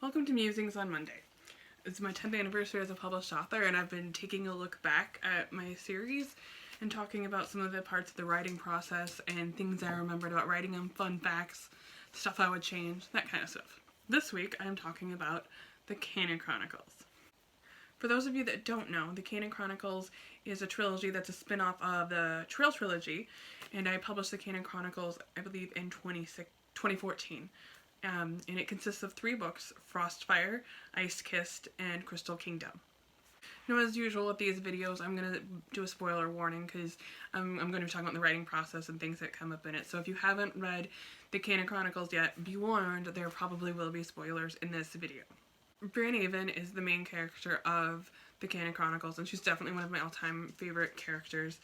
Welcome to Musings on Monday. It's my 10th anniversary as a published author, and I've been taking a look back at my series and talking about some of the parts of the writing process and things I remembered about writing them, fun facts, stuff I would change, that kind of stuff. This week I'm talking about the Canon Chronicles. For those of you that don't know, the Canon Chronicles is a trilogy that's a spin-off of the Trail trilogy, and I published the Canon Chronicles, I believe, in 2014. And it consists of 3 books: Frostfire, Ice-Kissed, and Crystal Kingdom. Now, as usual with these videos, I'm going to do a spoiler warning because I'm going to be talking about the writing process and things that come up in it. So if you haven't read the Canon Chronicles yet, be warned, there probably will be spoilers in this video. Bryn Avon is the main character of the Canon Chronicles, and she's definitely one of my all-time favorite characters.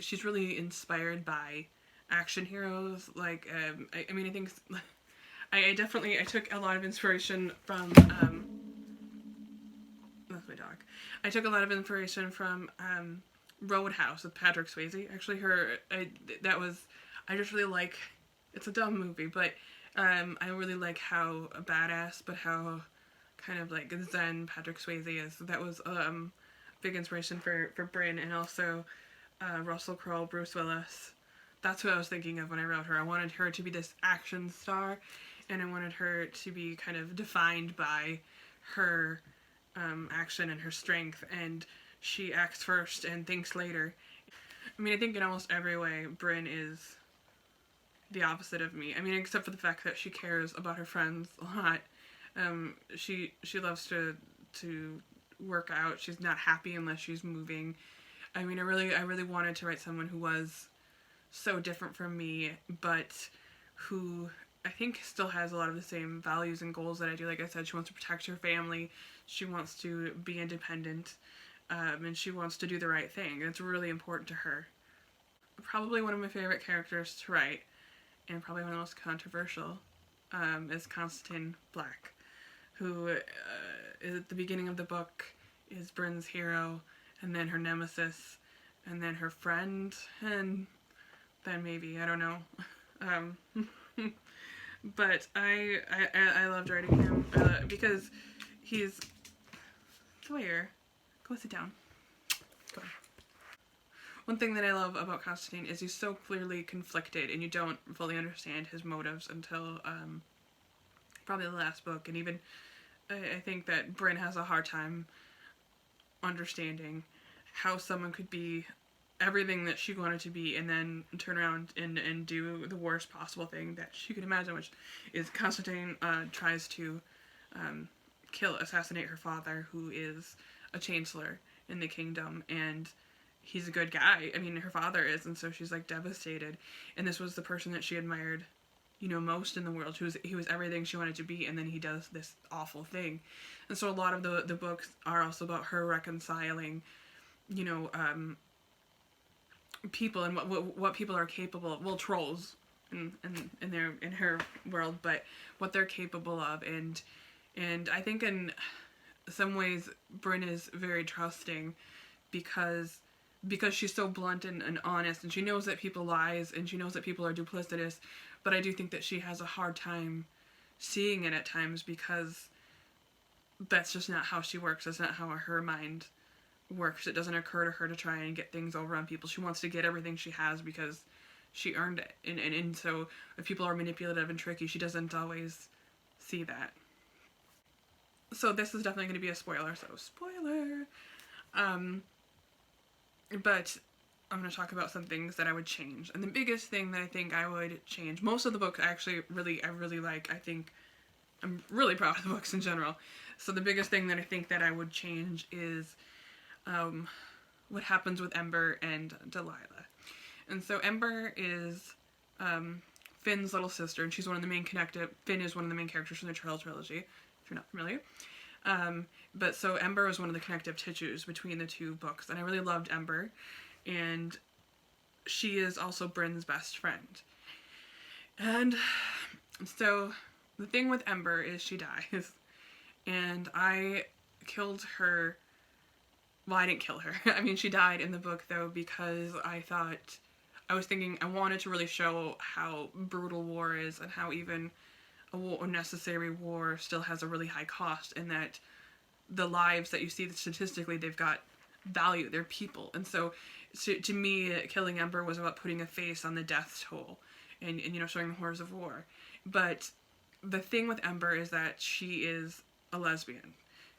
She's really inspired by action heroes. Like, I think I took a lot of inspiration from, that's my dog. I took a lot of inspiration from, Roadhouse with Patrick Swayze. Actually, I just really like, it's a dumb movie, but, I really like how badass, but how kind of like zen Patrick Swayze is. So that was, big inspiration for Bryn, and also, Russell Crowe, Bruce Willis. That's who I was thinking of when I wrote her. I wanted her to be this action star, and I wanted her to be kind of defined by her action and her strength, and she acts first and thinks later. I think in almost every way, Bryn is the opposite of me. Except for the fact that she cares about her friends a lot. She loves to work out. She's not happy unless she's moving. I really wanted to write someone who was so different from me, but who I think still has a lot of the same values and goals that I do. Like I said, she wants to protect her family, she wants to be independent, and she wants to do the right thing. It's really important to her. Probably one of my favorite characters to write, and probably one of the most controversial, is Constantine Black, who is at the beginning of the book is Bryn's hero, and then her nemesis, and then her friend, and then maybe, I don't know. But I loved writing him because he's Sawyer. Go sit down. Go. One thing that I love about Constantine is he's so clearly conflicted, and you don't fully understand his motives until probably the last book. And even I think that Bryn has a hard time understanding how someone could be everything that she wanted to be and then turn around and do the worst possible thing that she could imagine, which is Constantine tries to assassinate her father, who is a chancellor in the kingdom, and he's a good guy. Her father is, and so she's like devastated, and this was the person that she admired, most in the world. He was everything she wanted to be, and then he does this awful thing. And so a lot of the books are also about her reconciling, people and what people are capable of. Well, trolls in her world, but what they're capable of, and I think in some ways Bryn is very trusting because she's so blunt and honest, and she knows that people lies, and she knows that people are duplicitous, but I do think that she has a hard time seeing it at times because that's just not how she works. That's not how her mind works. It doesn't occur to her to try and get things over on people. She wants to get everything she has because she earned it. And so if people are manipulative and tricky, she doesn't always see that. So this is definitely going to be a spoiler, so spoiler! But I'm going to talk about some things that I would change. And the biggest thing that I think I would change, most of the books I really like. I think I'm really proud of the books in general. So the biggest thing that I think that I would change is what happens with Ember and Delilah. And so Ember is Finn's little sister, and she's one of the main Finn is one of the main characters from the Trail trilogy, if you're not familiar. But so Ember was one of the connective tissues between the 2 books, and I really loved Ember, and she is also Bryn's best friend. And so the thing with Ember is she dies, and I killed her. Well, I didn't kill her. She died in the book, though, because I was thinking I wanted to really show how brutal war is, and how even a necessary war still has a really high cost, and that the lives that you see statistically, they've got value, they're people. And so to me, killing Ember was about putting a face on the death toll and showing the horrors of war. But the thing with Ember is that she is a lesbian,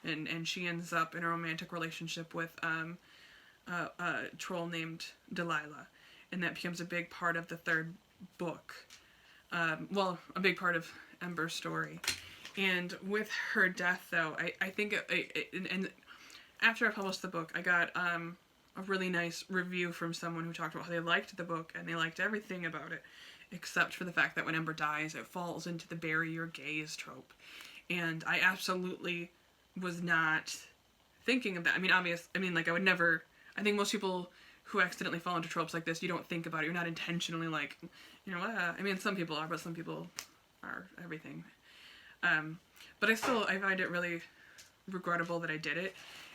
and she ends up in a romantic relationship with a troll named Delilah, and that becomes a big part of the third book. A big part of Ember's story. And with her death, though, I think and after I published the book, I got a really nice review from someone who talked about how they liked the book and they liked everything about it, except for the fact that when Ember dies, it falls into the bury your gays trope. And I absolutely was not thinking of that. I would never, I think most people who accidentally fall into tropes like this, you don't think about it. You're not intentionally like, some people are, but some people are everything. But I find it really regrettable that I did it.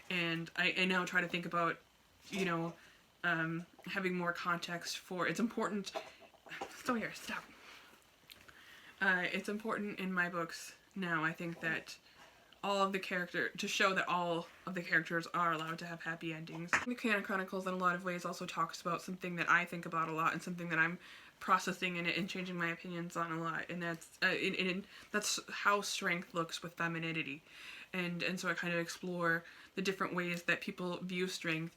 And I now try to think about, having more context for, it's important, stop. It's important in my books now, I think, that to show that all of the characters are allowed to have happy endings. The Canon Chronicles in a lot of ways also talks about something that I think about a lot and something that I'm processing in it and changing my opinions on a lot, and that's how strength looks with femininity. And so I kind of explore the different ways that people view strength,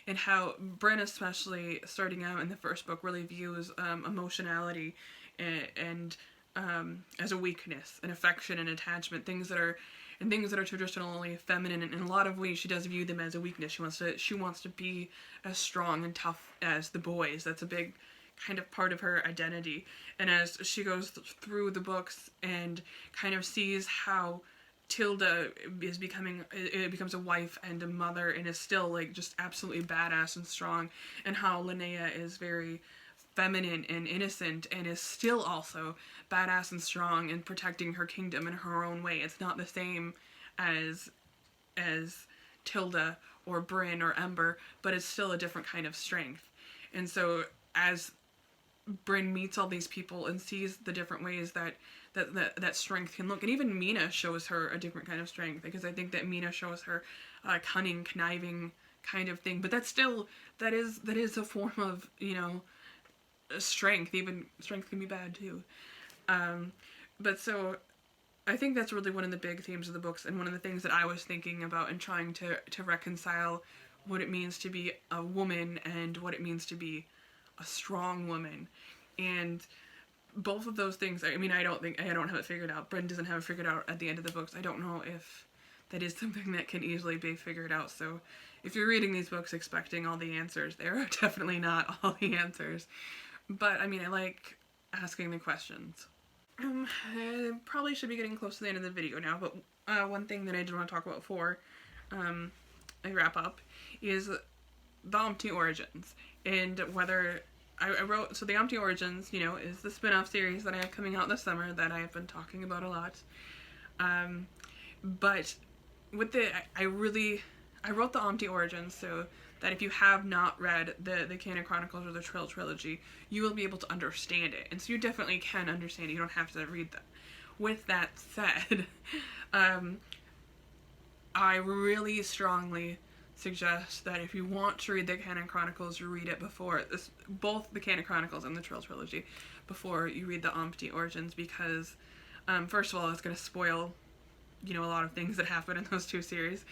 and how Bryn, especially starting out in the first book, really views emotionality and as a weakness, and affection and attachment, things that are traditionally feminine. And in a lot of ways, she does view them as a weakness. She wants to be as strong and tough as the boys. That's a big kind of part of her identity. And as she goes through the books and kind of sees how Tilda becomes a wife and a mother and is still like just absolutely badass and strong, and how Linnea is very feminine and innocent and is still also badass and strong and protecting her kingdom in her own way. It's not the same as Tilda or Bryn or Ember, but it's still a different kind of strength. And so as Bryn meets all these people and sees the different ways that strength can look, and even Mina shows her a different kind of strength, because I think that Mina shows her cunning, conniving kind of thing, but that is a form of strength. Even strength can be bad too. But so I think that's really one of the big themes of the books, and one of the things that I was thinking about and trying to reconcile what it means to be a woman and what it means to be a strong woman. And both of those things, I don't have it figured out. Bryn doesn't have it figured out at the end of the books. I don't know if that is something that can easily be figured out. So if you're reading these books expecting all the answers, there are definitely not all the answers. But I like asking the questions. I probably should be getting close to the end of the video now, but one thing that I did want to talk about before I wrap up is the Auntie Origins, and whether I wrote, so the Auntie Origins, is the spin-off series that I have coming out this summer that I have been talking about a lot. But with I wrote the Auntie Origins so that if you have not read the Canon Chronicles or the trilogy, you will be able to understand it. And so you definitely can understand it. You don't have to read them. With that said, I really strongly suggest that if you want to read the Canon Chronicles, you read it before both the Canon Chronicles and the trilogy before you read the Auntie Origins, because first of all, it's going to spoil a lot of things that happen in those two series,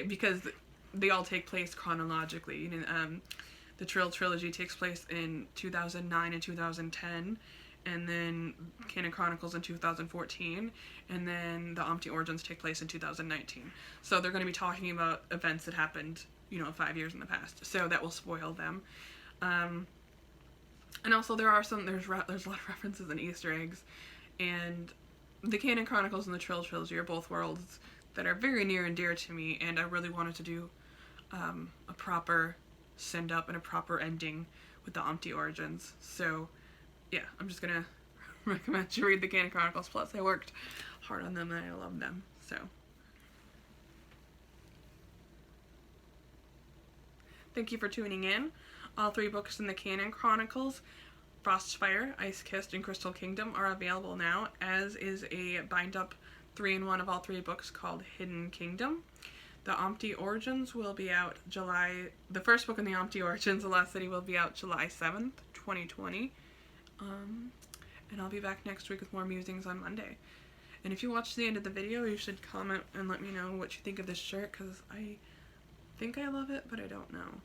because they all take place chronologically. The trilogy takes place in 2009 and 2010, and then Canon Chronicles in 2014, and then the Auntie Origins take place in 2019. So they're going to be talking about events that happened, 5 years in the past. So that will spoil them. And also there's a lot of references and Easter eggs, and the Canon Chronicles and the trilogy are both worlds that are very near and dear to me, and I really wanted to do a proper send-up and a proper ending with the Auntie Origins. So yeah, I'm just gonna recommend you read the Canon Chronicles. Plus, I worked hard on them and I love them. So thank you for tuning in. All 3 books in the Canon Chronicles Frostfire, Ice Kissed, and Crystal Kingdom are available now, as is a bind-up 3-in-1 of all 3 books called Hidden Kingdom. The Ampti Origins will be out the first book in the Ampti Origins, The Lost City, will be out July 7th, 2020. And I'll be back next week with more musings on Monday. And if you watch the end of the video, you should comment and let me know what you think of this shirt, because I think I love it, but I don't know.